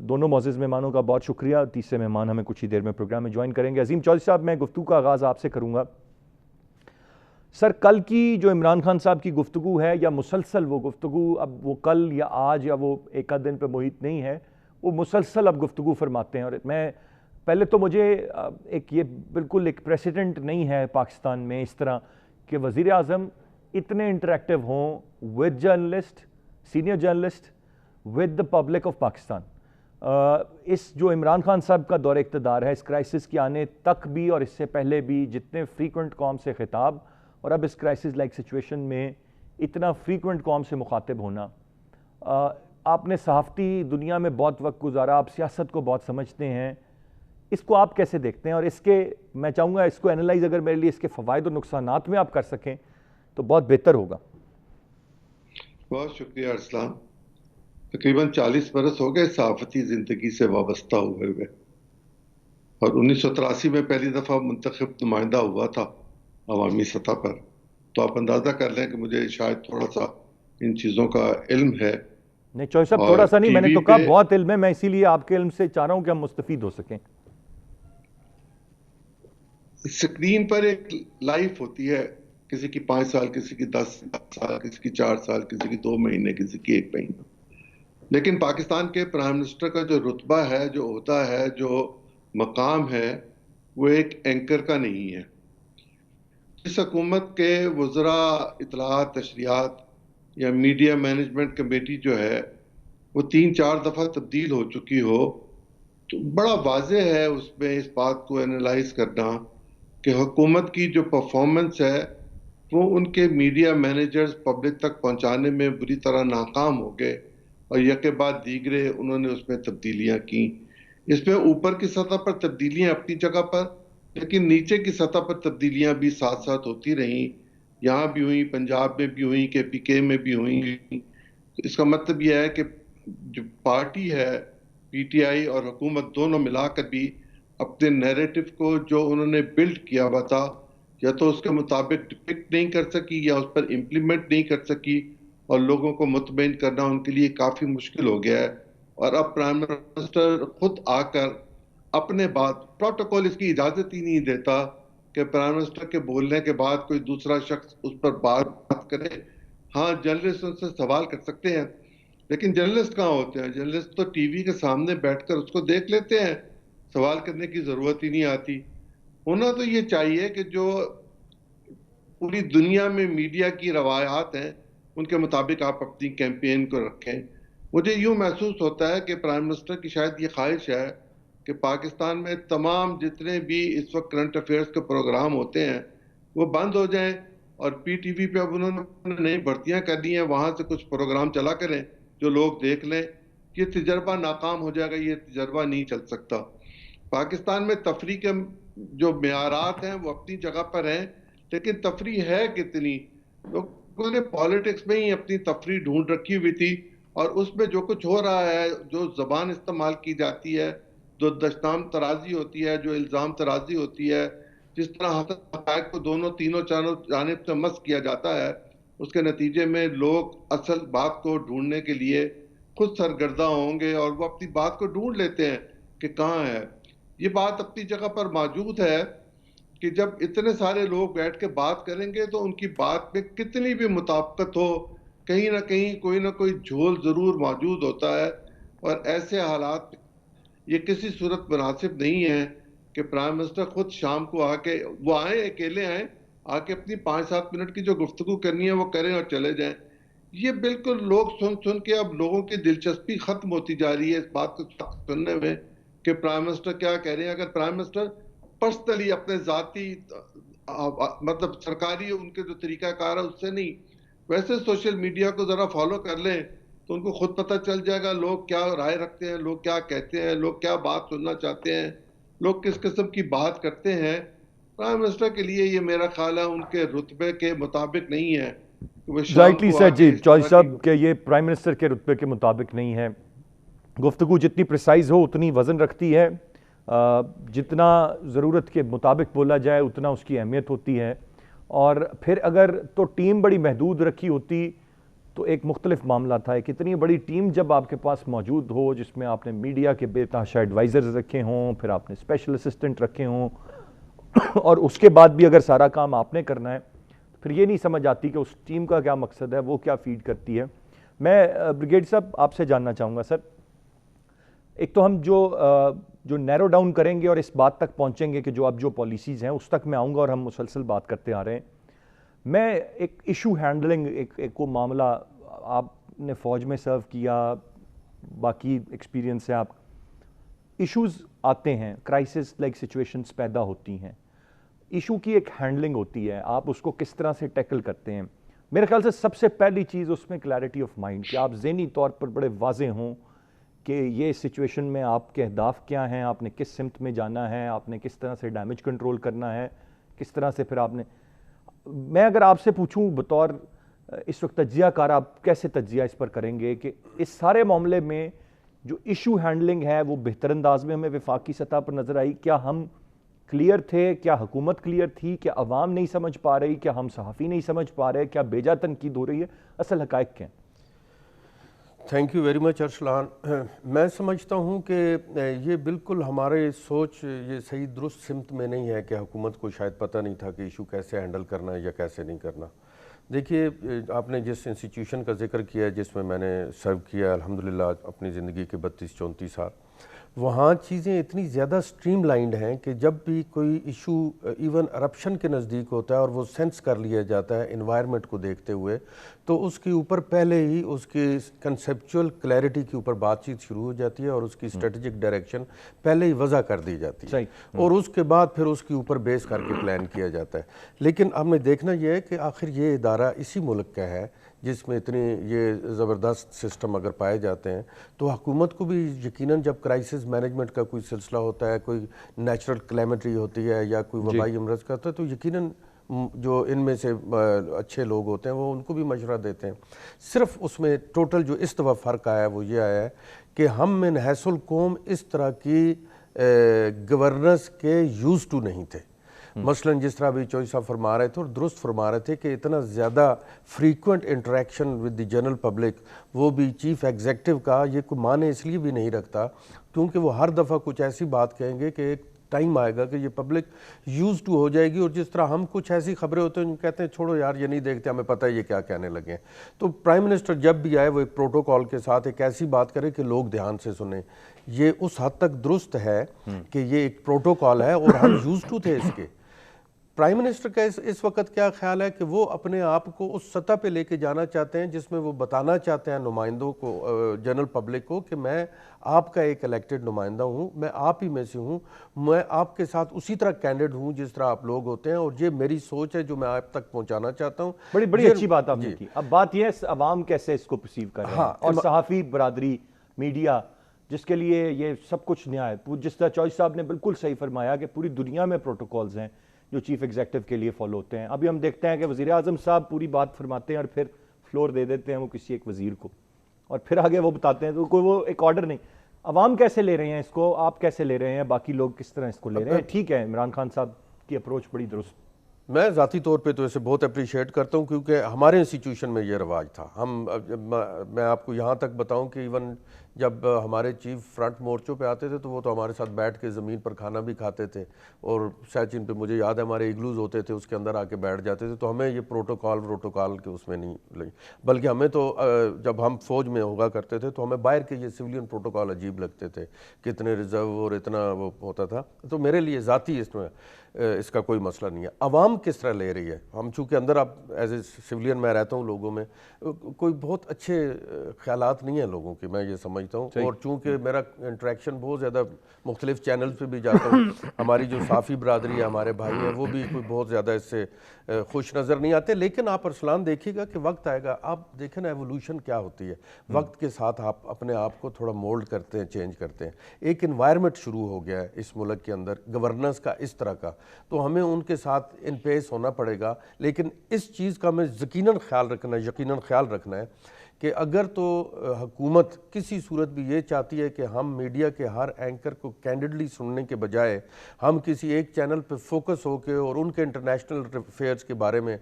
دونوں معزز مہمانوں کا بہت شکریہ. تیسرے مہمان ہمیں کچھ ہی دیر میں پروگرام میں جوائن کریں گے. عظیم چودھری صاحب, میں گفتگو کا آغاز آپ سے کروں گا. سر, کل کی جو عمران خان صاحب کی گفتگو ہے, یا مسلسل وہ گفتگو, اب وہ کل یا آج یا وہ ایک آدھ دن پہ محیط نہیں ہے, وہ مسلسل اب گفتگو فرماتے ہیں. اور میں پہلے تو مجھے یہ بالکل ایک پریسیڈنٹ نہیں ہے پاکستان میں اس طرح کہ وزیر اعظم اتنے انٹریکٹیو ہوں with journalist, senior journalist, with the public of Pakistan. اس جو عمران خان صاحب کا دور اقتدار ہے, اس کرائسس کے آنے تک بھی اور اس سے پہلے بھی جتنے فریکوینٹ قوم سے خطاب, اور اب اس کرائسس لائک سچویشن میں اتنا فریکوینٹ قوم سے مخاطب ہونا. آپ نے صحافتی دنیا میں بہت وقت گزارا, آپ سیاست کو بہت سمجھتے ہیں, اس کو آپ کیسے دیکھتے ہیں؟ اور اس کے, میں چاہوں گا اس کو انالائز اگر میرے لیے اس کے فوائد اور نقصانات میں آپ کر سکیں تو بہت بہتر ہوگا. بہت شکریہ ارسلان. تقریباً 40 برس ہو گئے صحافتی زندگی سے وابستہ ہوئے, اور 1983 میں پہلی دفعہ منتخب نمائندہ ہوا تھا عوامی سطح پر. تو آپ اندازہ کر لیں کہ مجھے شاید تھوڑا سا ان چیزوں کا علم ہے. نہیں چوہدری صاحب, تھوڑا سا نہیں, میں نے تو کہا بہت علم ہے, میں اسی لیے آپ کے علم سے چاہ رہا ہوں کہ ہم مستفید ہو سکیں. اسکرین پر ایک لائف ہوتی ہے, کسی کی 5 سال, کسی کی 10 سال, کسی کی 4 سال, کسی کی 2 مہینے, کسی کی 1 مہینہ. لیکن پاکستان کے پرائم منسٹر کا جو رتبہ ہے, جو عہدہ ہے, جو مقام ہے, وہ ایک اینکر کا نہیں ہے. اس حکومت کے وزراء اطلاعات تشریحات یا میڈیا مینجمنٹ کمیٹی جو ہے وہ 3-4 دفعہ تبدیل ہو چکی ہو, تو بڑا واضح ہے اس میں اس بات کو انالائز کرنا کہ حکومت کی جو پرفارمنس ہے وہ ان کے میڈیا مینیجرز پبلک تک پہنچانے میں بری طرح ناکام ہو گئے, اور یکے بعد دیگرے انہوں نے اس میں تبدیلیاں کی. اس میں اوپر کی سطح پر تبدیلیاں اپنی جگہ پر, لیکن نیچے کی سطح پر تبدیلیاں بھی ساتھ ساتھ ہوتی رہیں. یہاں بھی ہوئیں, پنجاب میں بھی ہوئیں, KPK میں بھی ہوئیں. اس کا مطلب یہ ہے کہ جو پارٹی ہے PTI اور حکومت دونوں ملا کر بھی اپنے نیریٹو کو جو انہوں نے بلڈ کیا ہوا تھا, یا تو اس کے مطابق ڈپکٹ نہیں کر سکی یا اس پر امپلیمنٹ نہیں کر سکی, اور لوگوں کو مطمئن کرنا ان کے لیے کافی مشکل ہو گیا ہے. اور اب پرائم منسٹر خود آ کر اپنے بات, پروٹوکول اس کی اجازت ہی نہیں دیتا کہ پرائم منسٹر کے بولنے کے بعد کوئی دوسرا شخص اس پر بات کرے. ہاں, جرنلسٹ ان سے سوال کر سکتے ہیں, لیکن جرنلسٹ کہاں ہوتے ہیں؟ جرنلسٹ تو ٹی وی کے سامنے بیٹھ کر اس کو دیکھ لیتے ہیں, سوال کرنے کی ضرورت ہی نہیں آتی. ہونا تو یہ چاہیے کہ جو پوری دنیا میں میڈیا کی روایات ہیں ان کے مطابق آپ اپنی کیمپین کو رکھیں. مجھے یوں محسوس ہوتا ہے کہ پرائم منسٹر کی شاید یہ خواہش ہے کہ پاکستان میں تمام جتنے بھی اس وقت کرنٹ افیئرز کے پروگرام ہوتے ہیں وہ بند ہو جائیں, اور PTV پہ اب انہوں نے نئی بھرتیاں کر دی ہیں, وہاں سے کچھ پروگرام چلا کریں جو لوگ دیکھ لیں. یہ تجربہ ناکام ہو جائے گا, یہ تجربہ نہیں چل سکتا. پاکستان میں تفریح کے جو معیارات ہیں وہ اپنی جگہ پر ہیں, لیکن تفریح ہے کتنی؟ لوگوں نے پالیٹکس میں ہی اپنی تفریح ڈھونڈ رکھی ہوئی تھی, اور اس میں جو کچھ ہو رہا ہے, جو زبان استعمال کی جاتی ہے, جو دشنام ترازی ہوتی ہے, جو الزام ترازی ہوتی ہے, جس طرح حقائق کو دونوں تینوں چاروں جانب سے مس کیا جاتا ہے, اس کے نتیجے میں لوگ اصل بات کو ڈھونڈنے کے لیے خود سرگردہ ہوں گے, اور وہ اپنی بات کو ڈھونڈ لیتے ہیں کہ کہاں ہے. یہ بات اپنی جگہ پر موجود ہے کہ جب اتنے سارے لوگ بیٹھ کے بات کریں گے تو ان کی بات میں کتنی بھی مطابقت ہو, کہیں نہ کہیں کوئی نہ کوئی جھول ضرور موجود ہوتا ہے. اور ایسے حالات یہ کسی صورت مناسب نہیں ہے کہ پرائم منسٹر خود شام کو آ کے, وہ آئیں, اکیلے آئیں, آ کے اپنی 5-7 منٹ کی جو گفتگو کرنی ہے وہ کریں اور چلے جائیں. یہ بالکل لوگ سن کے اب لوگوں کی دلچسپی ختم ہوتی جا رہی ہے اس بات کو سننے میں کہ پرائم منسٹر کیا کہہ رہے ہیں. اگر پرائم منسٹر پرسنلی اپنے ذاتی مطلب سرکاری ان کے جو طریقہ کار ہے اس سے نہیں, ویسے سوشل میڈیا کو ذرا فالو کر لیں تو ان کو خود پتہ چل جائے گا لوگ کیا رائے رکھتے ہیں, لوگ کیا کہتے ہیں, لوگ کیا بات سننا چاہتے ہیں, لوگ کس قسم کی بات کرتے ہیں. پرائم منسٹر کے لیے یہ میرا خیال ہے ان کے رتبے کے مطابق نہیں ہے کہ وہ شام رائٹلی کو سر. آ جی کے اس چودھری طرح صاحب کی کہ یہ پرائم منسٹر کے رتبے کے مطابق نہیں ہے. گفتگو جتنی پریسائز ہو اتنی وزن رکھتی ہے, جتنا ضرورت کے مطابق بولا جائے اتنا اس کی اہمیت ہوتی ہے. اور پھر اگر تو ٹیم بڑی محدود رکھی ہوتی تو ایک مختلف معاملہ تھا. ایک اتنی بڑی ٹیم جب آپ کے پاس موجود ہو جس میں آپ نے میڈیا کے بے تحاشا ایڈوائزرز رکھے ہوں, پھر آپ نے اسپیشل اسسٹنٹ رکھے ہوں, اور اس کے بعد بھی اگر سارا کام آپ نے کرنا ہے, پھر یہ نہیں سمجھ آتی کہ اس ٹیم کا کیا مقصد ہے, وہ کیا فیڈ کرتی ہے. میں بریگیڈ صاحب آپ سے جاننا چاہوں گا سر, ایک تو ہم جو نیرو ڈاؤن کریں گے اور اس بات تک پہنچیں گے کہ جو اب جو پالیسیز ہیں اس تک میں آؤں گا, اور ہم مسلسل بات کرتے آ رہے ہیں. میں ایک ایشو ہینڈلنگ, ایک وہ معاملہ, آپ نے فوج میں سرو کیا, باقی ایکسپیرینس ہے, آپ ایشوز آتے ہیں, کرائسس لائک سچویشنز پیدا ہوتی ہیں, ایشو کی ایک ہینڈلنگ ہوتی ہے, آپ اس کو کس طرح سے ٹیکل کرتے ہیں. میرے خیال سے سب سے پہلی چیز اس میں کلیئرٹی آف مائنڈ, کہ آپ ذہنی طور پر بڑے واضح ہوں کہ یہ سچویشن میں آپ کے اہداف کیا ہیں, آپ نے کس سمت میں جانا ہے, آپ نے کس طرح سے ڈیمیج کنٹرول کرنا ہے, کس طرح سے پھر آپ نے. میں اگر آپ سے پوچھوں بطور اس وقت تجزیہ کار, آپ کیسے تجزیہ اس پر کریں گے کہ اس سارے معاملے میں جو ایشو ہینڈلنگ ہے وہ بہتر انداز میں ہمیں وفاقی سطح پر نظر آئی؟ کیا ہم کلیئر تھے, کیا حکومت کلیئر تھی, کیا عوام نہیں سمجھ پا رہی, کیا ہم صحافی نہیں سمجھ پا رہے, کیا بیجا تنقید ہو رہی ہے, اصل حقائق کیا ہیں؟ Thank you very much Arsalan. میں سمجھتا ہوں کہ یہ بالکل ہمارے سوچ یہ صحیح درست سمت میں نہیں ہے کہ حکومت کو شاید پتہ نہیں تھا کہ ایشو کیسے ہینڈل کرنا ہے یا کیسے نہیں کرنا. دیکھیے, آپ نے جس انسٹیٹیوشن کا ذکر کیا ہے جس میں میں نے سرو کیا الحمدللہ اپنی زندگی کے 32-34 سال, وہاں چیزیں اتنی زیادہ سٹریم لائنڈ ہیں کہ جب بھی کوئی ایشو ایون کرپشن کے نزدیک ہوتا ہے اور وہ سینس کر لیا جاتا ہے انوائرمنٹ کو دیکھتے ہوئے, تو اس کے اوپر پہلے ہی اس کی کنسیپچول کلیئرٹی کے اوپر بات چیت شروع ہو جاتی ہے اور اس کی اسٹریٹجک ڈائریکشن پہلے ہی وضع کر دی جاتی ہے, اور اس کے بعد پھر اس کے اوپر بیس کر کے پلان کیا جاتا ہے. لیکن ہم نے دیکھنا یہ ہے کہ آخر یہ ادارہ اسی ملک کا ہے جس میں اتنے یہ زبردست سسٹم اگر پائے جاتے ہیں, تو حکومت کو بھی یقیناً جب کرائسس مینجمنٹ کا کوئی سلسلہ ہوتا ہے, کوئی نیچرل کلیمٹری ہوتی ہے یا کوئی وبائی امراض کا ہوتا ہے, تو یقیناً جو ان میں سے اچھے لوگ ہوتے ہیں وہ ان کو بھی مشورہ دیتے ہیں. صرف اس میں ٹوٹل جو اس دفعہ فرق آیا ہے وہ یہ آیا ہے کہ ہم من حیث القوم اس طرح کی گورننس کے یوز ٹو نہیں تھے. مثلاً جس طرح بھی چوہدری صاحب فرما رہے تھے اور درست فرما رہے تھے کہ اتنا زیادہ frequent interaction with the general public, وہ بھی چیف ایگزیکٹو کا, یہ کوئی معنی اس لیے بھی نہیں رکھتا کیونکہ وہ ہر دفعہ کچھ ایسی بات کہیں گے کہ ایک ٹائم آئے گا کہ یہ پبلک یوز ٹو ہو جائے گی, اور جس طرح ہم کچھ ایسی خبریں ہوتے ہیں کہتے ہیں چھوڑو یار یہ نہیں دیکھتے, ہمیں پتہ ہے یہ کیا کہنے لگے ہیں. تو پرائم منسٹر جب بھی آئے وہ ایک پروٹوکول کے ساتھ ایک ایسی بات کرے کہ لوگ دھیان سے سنیں. یہ اس حد تک درست ہے کہ یہ ایک پروٹوکول ہے اور ہم یوز ٹو تھے اس کے. پرائم منسٹر کا اس وقت کیا خیال ہے کہ وہ اپنے آپ کو اس سطح پہ لے کے جانا چاہتے ہیں جس میں وہ بتانا چاہتے ہیں نمائندوں کو, جنرل پبلک کو, کہ میں آپ کا ایک الیکٹڈ نمائندہ ہوں, میں آپ ہی میں سے ہوں, میں آپ کے ساتھ اسی طرح کینڈیڈ ہوں جس طرح آپ لوگ ہوتے ہیں, اور یہ میری سوچ ہے جو میں آپ تک پہنچانا چاہتا ہوں. بڑی اچھی بات آپ نے کی. اب بات یہ ہے عوام کیسے اس کو پرسیو کر رہے ہیں, اور صحافی برادری, میڈیا, جس کے لیے یہ سب کچھ نیا ہے. جس طرح چوہدری صاحب نے بالکل صحیح فرمایا کہ پوری دنیا میں پروٹوکولز ہیں جو چیف ایگزیکٹو کے لیے فالو ہوتے ہیں. ابھی ہم دیکھتے ہیں کہ وزیر اعظم صاحب پوری بات فرماتے ہیں اور پھر فلور دے دیتے ہیں وہ کسی ایک وزیر کو, اور پھر آگے وہ بتاتے ہیں, تو کوئی وہ ایک آرڈر نہیں. عوام کیسے لے رہے ہیں اس کو, آپ کیسے لے رہے ہیں, باقی لوگ کس طرح اس کو لے رہے ہیں؟ ٹھیک ہے, عمران خان صاحب کی اپروچ بڑی درست. میں ذاتی طور پہ تو اسے بہت اپریشیٹ کرتا ہوں کیونکہ ہمارے انسٹیٹیوشن میں یہ رواج تھا. میں آپ کو یہاں تک بتاؤں کہ ایون جب ہمارے چیف فرنٹ مورچوں پہ آتے تھے تو وہ تو ہمارے ساتھ بیٹھ کے زمین پر کھانا بھی کھاتے تھے, اور سیچن پہ مجھے یاد ہے ہمارے ایگلوز ہوتے تھے اس کے اندر آ کے بیٹھ جاتے تھے. تو ہمیں یہ پروٹوکال کے اس میں نہیں لگی, بلکہ ہمیں تو جب ہم فوج میں ہوا کرتے تھے تو ہمیں باہر کے یہ سویلین پروٹوکال عجیب لگتے تھے, کتنے ریزرو اور اتنا وہ ہوتا تھا. تو میرے لیے ذاتی اس کا کوئی مسئلہ نہیں ہے. عوام کس طرح لے رہی ہے, ہم چونکہ اندر اب ایز اے سویلین میں رہتا ہوں, لوگوں میں کوئی بہت اچھے خیالات نہیں ہیں لوگوں کے, میں یہ سمجھتا ہوں. اور چونکہ میرا انٹریکشن بہت زیادہ مختلف چینل پہ بھی جاتا ہوں, ہماری جو صحافی برادری ہے, ہمارے بھائی ہیں, وہ بھی کوئی بہت زیادہ اس سے خوش نظر نہیں آتے. لیکن آپ ارسلان دیکھیے گا کہ وقت آئے گا, آپ دیکھیں نا ایوولوشن کیا ہوتی ہے, وقت کے ساتھ آپ اپنے آپ کو تھوڑا مولڈ کرتے ہیں, چینج کرتے ہیں. ایک انوائرمنٹ شروع ہو گیا ہے اس ملک کے اندر گورننس کا اس طرح کا, تو ہمیں ان کے ساتھ ان پیس ہونا پڑے گا. لیکن اس چیز کا ہمیں یقیناً خیال رکھنا ہے کہ اگر تو حکومت کسی صورت بھی یہ چاہتی ہے کہ ہم میڈیا کے ہر اینکر کو کینڈیڈلی سننے کے بجائے ہم کسی ایک چینل پہ فوکس ہو کے اور ان کے انٹرنیشنل افیئرز کے بارے میں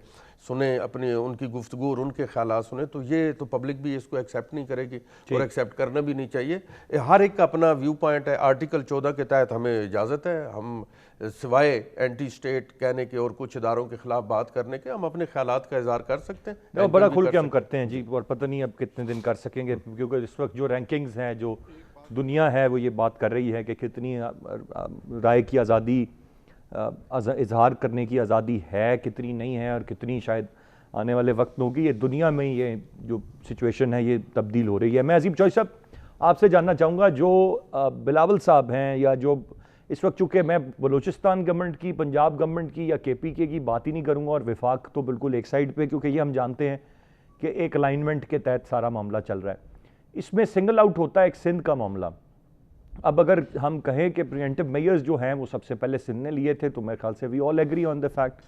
سنیں، اپنی ان کی گفتگو اور ان کے خیالات سنیں، تو یہ تو پبلک بھی اس کو ایکسیپٹ نہیں کرے گی اور ایکسیپٹ کرنا بھی نہیں چاہیے. ہر ایک کا اپنا ویو پوائنٹ ہے. آرٹیکل 14 کے تحت ہمیں اجازت ہے، ہم سوائے اینٹی اسٹیٹ کہنے کے اور کچھ اداروں کے خلاف بات کرنے کے، ہم اپنے خیالات کا اظہار کر سکتے ہیں. بڑا کھل کے ہم کرتے ہیں جی، اور پتہ نہیں اب کتنے دن کر سکیں گے، کیونکہ اس وقت جو رینکنگز ہیں، جو دنیا ہے وہ یہ بات کر رہی ہے کہ کتنی رائے کی آزادی، اظہار کرنے کی آزادی ہے، کتنی نہیں ہے، اور کتنی شاید آنے والے وقت میں ہوگی. یہ دنیا میں یہ جو سچویشن ہے یہ تبدیل ہو رہی ہے. میں عظیم چوہدری صاحب آپ سے جاننا چاہوں گا، جو بلاول صاحب ہیں، یا جو اس وقت، چونکہ میں بلوچستان گورنمنٹ کی، پنجاب گورنمنٹ کی یا کے پی کے کی بات ہی نہیں کروں گا، اور وفاق تو بالکل ایک سائیڈ پہ، کیونکہ یہ ہم جانتے ہیں کہ ایک الائنمنٹ کے تحت سارا معاملہ چل رہا ہے. اس میں سنگل آؤٹ ہوتا ہے ایک سندھ کا معاملہ. اب اگر ہم کہیں کہ پریونٹیو میئرز جو ہیں وہ سب سے پہلے سندھ نے لیے تھے، تو میرے خیال سے وی آل ایگری آن دا فیکٹ.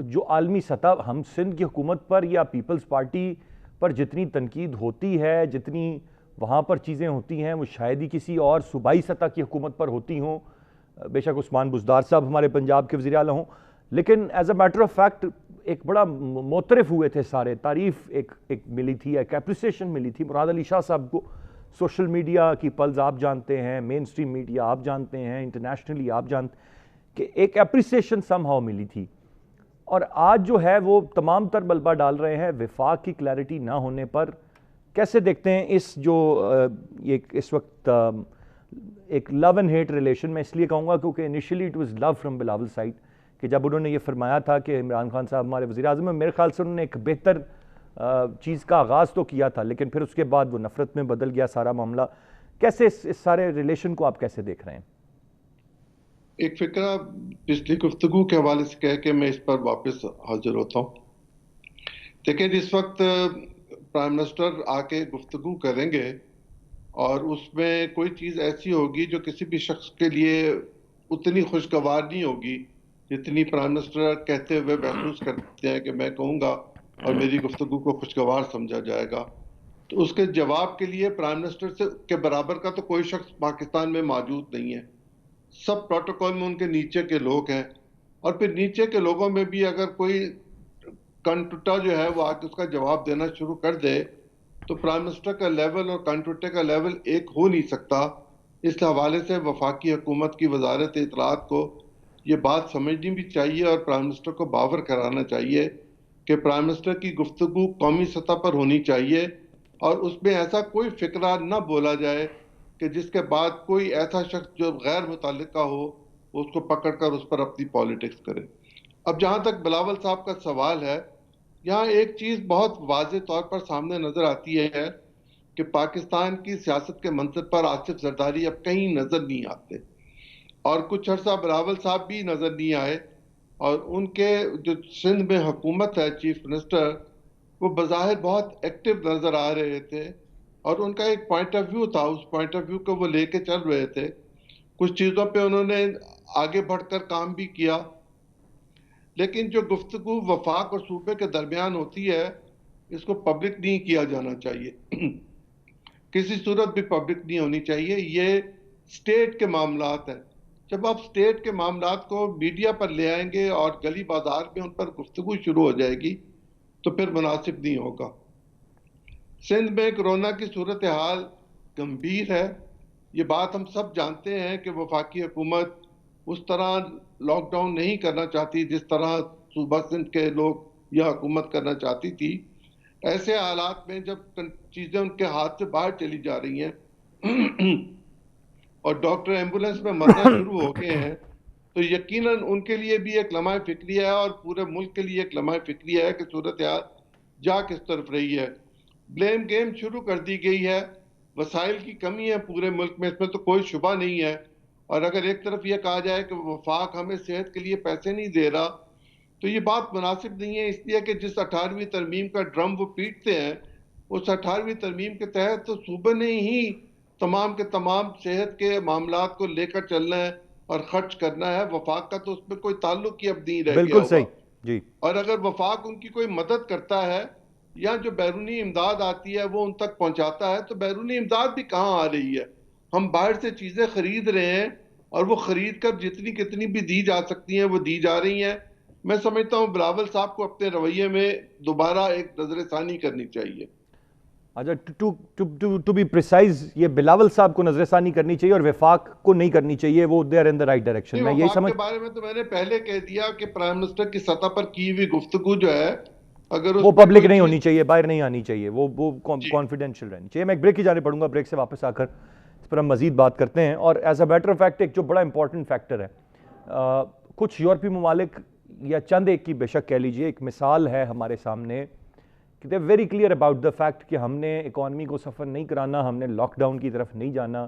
جو عالمی سطح ہم سندھ کی حکومت پر یا پیپلز پارٹی پر جتنی تنقید ہوتی ہے، جتنی وہاں پر چیزیں ہوتی ہیں، وہ شاید ہی کسی اور صوبائی سطح کی حکومت پر ہوتی ہوں. بے شک عثمان بزدار صاحب ہمارے پنجاب کے وزیر اعلیٰ ہوں، لیکن as a matter of fact ایک بڑا معترف ہوئے تھے سارے. تعریف ایک ملی تھی، ایک اپریسیشن ملی تھی مراد علی شاہ صاحب کو. سوشل میڈیا کی پلز آپ جانتے ہیں، مین اسٹریم میڈیا آپ جانتے ہیں، انٹرنیشنلی آپ جانتے ہیں کہ ایک اپریسیشن سم ہاؤ ملی تھی. اور آج جو ہے وہ تمام تر ملبہ ڈال رہے ہیں وفاق کی کلیئرٹی نہ ہونے پر. کیسے دیکھتے ہیں اس جو اس وقت ایک لو اینڈ ہیٹ ریلیشن، میں اس لیے کہوں گا کیونکہ initially it was low from Bilawal side, کہ جب انہوں نے یہ فرمایا تھا کہ عمران خان صاحب ہمارے وزیر اعظم ہیں، میرے خیال سے انہوں نے ایک بہتر چیز کا آغاز تو کیا تھا، لیکن پھر اس کے بعد وہ نفرت میں بدل گیا سارا معاملہ. کیسے اس سارے ریلیشن کو آپ کیسے دیکھ رہے ہیں؟ ایک فکرہ پچھلی گفتگو کے حوالے سے کہہ کے میں اس پر واپس حاضر ہوتا ہوں. دیکھیں، جس وقت پرائم منسٹر آ کے گفتگو کریں گے اور اس میں کوئی چیز ایسی ہوگی جو کسی بھی شخص کے لیے اتنی خوشگوار نہیں ہوگی جتنی پرائم منسٹر کہتے ہوئے محسوس کرتے ہیں کہ میں کہوں گا اور میری گفتگو کو خوشگوار سمجھا جائے گا، تو اس کے جواب کے لیے پرائم منسٹر کے برابر کا تو کوئی شخص پاکستان میں موجود نہیں ہے. سب پروٹوکول میں ان کے نیچے کے لوگ ہیں، اور پھر نیچے کے لوگوں میں بھی اگر کوئی کنٹوٹا جو ہے وہ آ کے اس کا جواب دینا شروع کر دے تو پرائم منسٹر کا لیول اور کنٹوٹے کا لیول ایک ہو نہیں سکتا. اس حوالے سے وفاقی حکومت کی وزارت اطلاعات کو یہ بات سمجھنی بھی چاہیے اور پرائم منسٹر کو باور کرانا چاہیے کہ پرائم منسٹر کی گفتگو قومی سطح پر ہونی چاہیے، اور اس میں ایسا کوئی فقرہ نہ بولا جائے کہ جس کے بعد کوئی ایسا شخص جو غیر متعلقہ ہو اس کو پکڑ کر اس پر اپنی پالیٹکس کرے. اب جہاں تک بلاول صاحب کا سوال ہے، یہاں ایک چیز بہت واضح طور پر سامنے نظر آتی ہے کہ پاکستان کی سیاست کے منصب پر آصف زرداری اب کہیں نظر نہیں آتے، اور کچھ عرصہ بلاول صاحب بھی نظر نہیں آئے، اور ان کے جو سندھ میں حکومت ہے چیف منسٹر، وہ بظاہر بہت ایکٹیو نظر آ رہے تھے اور ان کا ایک پوائنٹ آف ویو تھا، اس پوائنٹ آف ویو کو وہ لے کے چل رہے تھے. کچھ چیزوں پہ انہوں نے آگے بڑھ کر کام بھی کیا، لیکن جو گفتگو وفاق اور صوبے کے درمیان ہوتی ہے اس کو پبلک نہیں کیا جانا چاہیے، کسی صورت بھی پبلک نہیں ہونی چاہیے. یہ سٹیٹ کے معاملات ہیں. جب آپ سٹیٹ کے معاملات کو میڈیا پر لے آئیں گے اور گلی بازار میں ان پر گفتگو شروع ہو جائے گی تو پھر مناسب نہیں ہوگا. سندھ میں کرونا کی صورتحال گمبھیر ہے، یہ بات ہم سب جانتے ہیں کہ وفاقی حکومت اس طرح لاک ڈاؤن نہیں کرنا چاہتی جس طرح صوبہ سندھ کے لوگ یا حکومت کرنا چاہتی تھی. ایسے حالات میں جب چیزیں ان کے ہاتھ سے باہر چلی جا رہی ہیں اور ڈاکٹر ایمبولینس میں مرنا شروع ہو گئے ہیں، تو یقیناً ان کے لیے بھی ایک لمحہ فکری ہے اور پورے ملک کے لیے ایک لمحہ فکری ہے کہ صورتحال جا کس طرف رہی ہے. بلیم گیم شروع کر دی گئی ہے. وسائل کی کمی ہے پورے ملک میں، اس میں تو کوئی شبہ نہیں ہے. اور اگر ایک طرف یہ کہا جائے کہ وفاق ہمیں صحت کے لیے پیسے نہیں دے رہا تو یہ بات مناسب نہیں ہے، اس لیے کہ جس 18ویں ترمیم کا ڈرم وہ پیٹتے ہیں اس 18ویں ترمیم کے تحت تو صوبے نے ہی تمام کے تمام صحت کے معاملات کو لے کر چلنا ہے اور خرچ کرنا ہے. وفاق کا تو اس میں کوئی تعلق ہی اب نہیں رہ گیا ہوگا. بالکل صحیح جی. اور اگر وفاق ان کی کوئی مدد کرتا ہے یا جو بیرونی امداد آتی ہے وہ ان تک پہنچاتا ہے تو بیرونی امداد بھی کہاں آ رہی ہے؟ ہم باہر سے چیزیں خرید رہے ہیں اور وہ خرید کر جتنی کتنی بھی دی جا سکتی ہیں وہ دی جا رہی ہیں. میں سمجھتا ہوں بلاول صاحب کو اپنے رویے میں دوبارہ ایک نظر ثانی کرنی چاہیے. اچھا ٹو بی پریسائز یہ بلاول صاحب کو نظر ثانی کرنی چاہیے اور وفاق کو نہیں کرنی چاہیے, وہ they are in the right direction. میں یہی وفاق سمجھ کے بارے میں تو میں نے پہلے کہہ دیا کہ پرائم منسٹر کی سطح پر کی ہوئی گفتگو جو ہے اگر وہ پبلک نہیں ہونی چاہیے, باہر نہیں آنی چاہیے, وہ کانفیڈینشیل رہنی چاہیے. میں ایک بریک کی جانے پڑوں گا, بریک سے واپس آ کر اس پر ہم مزید بات کرتے ہیں. اور as a matter of fact ایک جو بڑا امپورٹنٹ فیکٹر ہے, کچھ یورپی ممالک یا چند ایک کی بے شک کہہ لیجئے, ایک مثال ہے ہمارے سامنے کہ they very clear about the fact کہ ہم نے اکانومی کو سفر نہیں کرانا, ہم نے لاک ڈاؤن کی طرف نہیں جانا,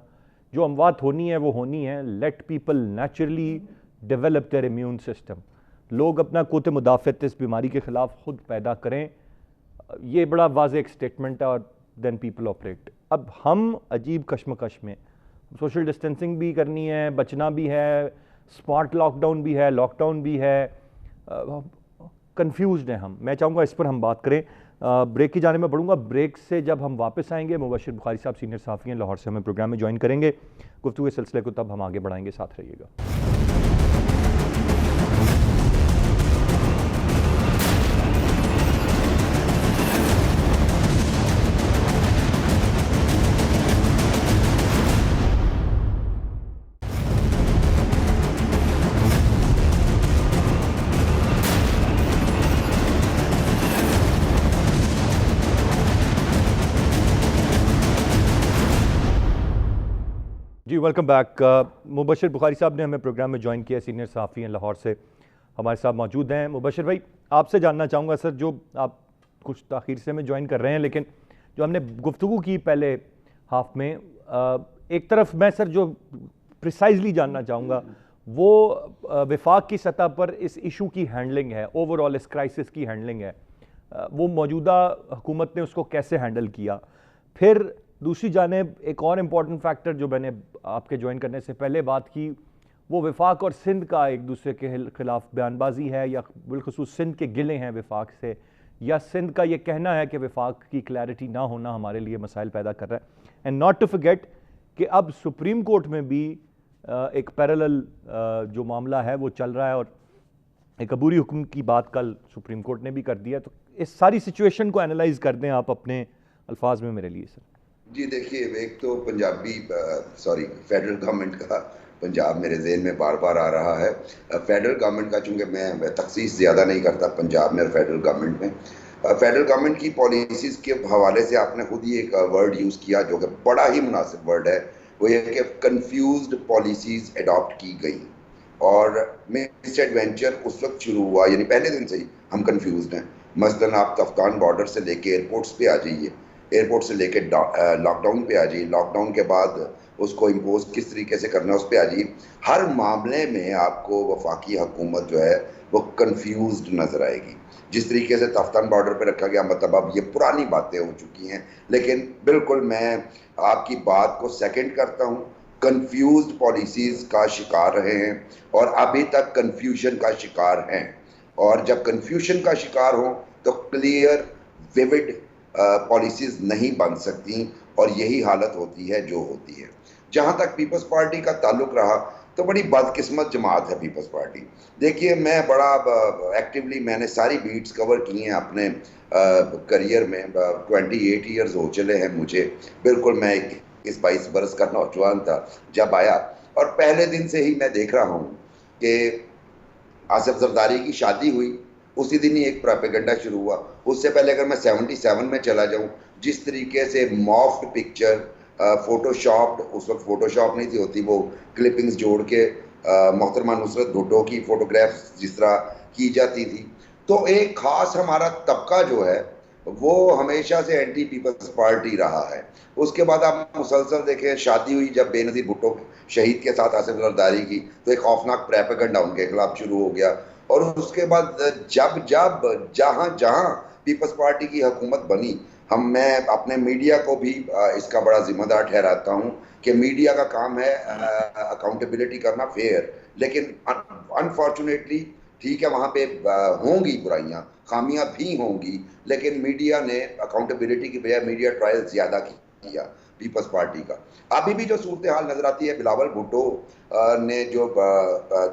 جو اموات ہونی ہے وہ ہونی ہے. Let people naturally develop their immune system, لوگ اپنا قوت مدافعت اس بیماری کے خلاف خود پیدا کریں. یہ بڑا واضح ایک سٹیٹمنٹ ہے, اور دین پیپل آپریٹ. اب ہم عجیب کشمکش میں, سوشل ڈسٹینسنگ بھی کرنی ہے, بچنا بھی ہے, اسمارٹ لاک ڈاؤن بھی ہے, لاک ڈاؤن بھی ہے, کنفیوزڈ ہیں ہم. میں چاہوں گا اس پر ہم بات کریں. بریک کی جانے میں بڑھوں گا. بریک سے جب ہم واپس آئیں گے, مبشر بخاری صاحب سینئر صحافی ہیں, لاہور سے ہمیں پروگرام میں جوائن کریں گے. گفتگو کے سلسلے کو تب ہم آگے بڑھائیں گے, ساتھ رہیے گا. جی ویلکم بیک. مبشر بخاری صاحب نے ہمیں پروگرام میں جوائن کیا, سینئر صحافی ہیں, لاہور سے ہمارے ساتھ موجود ہیں. مبشر بھائی, آپ سے جاننا چاہوں گا سر, جو آپ کچھ تاخیر سے ہمیں جوائن کر رہے ہیں, لیکن جو ہم نے گفتگو کی پہلے ہاف میں, ایک طرف میں سر جو پریسائزلی جاننا چاہوں گا وہ وفاق کی سطح پر اس ایشو کی ہینڈلنگ ہے, اوور آل اس کرائسس کی ہینڈلنگ ہے, وہ موجودہ حکومت نے اس کو کیسے ہینڈل کیا. پھر دوسری جانب ایک اور امپورٹنٹ فیکٹر جو میں نے آپ کے جوائن کرنے سے پہلے بات کی, وہ وفاق اور سندھ کا ایک دوسرے کے خلاف بیان بازی ہے, یا بالخصوص سندھ کے گلے ہیں وفاق سے, یا سندھ کا یہ کہنا ہے کہ وفاق کی کلیئرٹی نہ ہونا ہمارے لیے مسائل پیدا کر رہا ہے. اینڈ ناٹ ٹو فرگیٹ کہ اب سپریم کورٹ میں بھی ایک پیرالل جو معاملہ ہے وہ چل رہا ہے, اور ایک عبوری حکم کی بات کل سپریم کورٹ نے بھی کر دیا. تو اس ساری سچویشن کو انالائز کر دیں آپ اپنے الفاظ میں میرے لیے سر. جی دیکھیے, ایک تو فیڈرل گورنمنٹ کا پنجاب میرے ذہن میں بار بار آ رہا ہے. فیڈرل گورنمنٹ کا چونکہ میں تخصیص زیادہ نہیں کرتا پنجاب میں اور فیڈرل گورنمنٹ میں, فیڈرل گورنمنٹ کی پالیسیز کے حوالے سے آپ نے خود ہی ایک ورڈ یوز کیا جو کہ بڑا ہی مناسب ورڈ ہے, وہ یہ کہ کنفیوزڈ پالیسیز اڈاپٹ کی گئی. اور مسٹ ایڈونچر اس وقت شروع ہوا, یعنی پہلے دن سے ہی ہم کنفیوزڈ ہیں. مثلاً آپ افغان بارڈر سے لے کے ایئرپورٹس پہ آ جائیے, ایئرپورٹ سے لے کے لاک ڈاؤن پہ آ جائیے, لاک ڈاؤن کے بعد اس کو امپوز کس طریقے سے کرنا ہے اس پہ آ جائیے. ہر معاملے میں آپ کو وفاقی حکومت جو ہے وہ کنفیوزڈ نظر آئے گی. جس طریقے سے تفتان بارڈر پہ رکھا گیا, مطلب اب یہ پرانی باتیں ہو چکی ہیں, لیکن بالکل میں آپ کی بات کو سیکنڈ کرتا ہوں. کنفیوزڈ پالیسیز کا شکار رہے ہیں اور ابھی تک کنفیوژن کا شکار ہیں. اور جب کنفیوژن کا شکار ہوں تو کلیئر ویوڈ پالیسیز نہیں بن سکتی, اور یہی حالت ہوتی ہے جو ہوتی ہے. جہاں تک پیپلز پارٹی کا تعلق رہا تو بڑی بدقسمت جماعت ہے پیپلز پارٹی. دیکھیے, میں بڑا ایکٹیولی میں نے ساری بیٹس کور کی ہیں اپنے کریئر میں. 28 ایئرز ہو چلے ہیں مجھے. بالکل میں 21-22 برس کا نوجوان تھا جب آیا, اور پہلے دن سے ہی میں دیکھ رہا ہوں کہ آصف زرداری کی شادی ہوئی, اسی دن ہی ایک پروپیگنڈا شروع ہوا. اس سے پہلے اگر میں 77 میں چلا جاؤں, جس طریقے سے مافڈ پکچر فوٹو شاپڈ, اس وقت فوٹو شاپ نہیں تھی ہوتی, وہ کلپنگز جوڑ کے محترمہ نصرت بھٹو کی فوٹوگرافز جس طرح کی جاتی تھی, تو ایک خاص ہمارا طبقہ جو ہے وہ ہمیشہ سے اینٹی پیپلز پارٹی رہا ہے. اس کے بعد آپ مسلسل دیکھیں, شادی ہوئی جب بے نظیر بھٹو شہید کے ساتھ آصف زرداری کی, تو ایک خوفناک پروپیگنڈا ان کے خلاف شروع ہو گیا. اور اس کے بعد جب جہاں پیپلز پارٹی کی حکومت بنی, میں اپنے میڈیا کو بھی اس کا بڑا ذمہ دار ٹھہراتا ہوں کہ میڈیا کا کام ہے اکاؤنٹیبلٹی کرنا, فیئر. لیکن انفارچونیٹلی ٹھیک ہے, وہاں پہ ہوں گی برائیاں, خامیاں بھی ہوں گی, لیکن میڈیا نے اکاؤنٹیبلٹی کی بجائے میڈیا ٹرائل زیادہ کیا پیپلز پارٹی کا. ابھی بھی جو صورتحال نظر آتی ہے, بلاول بھٹو نے جو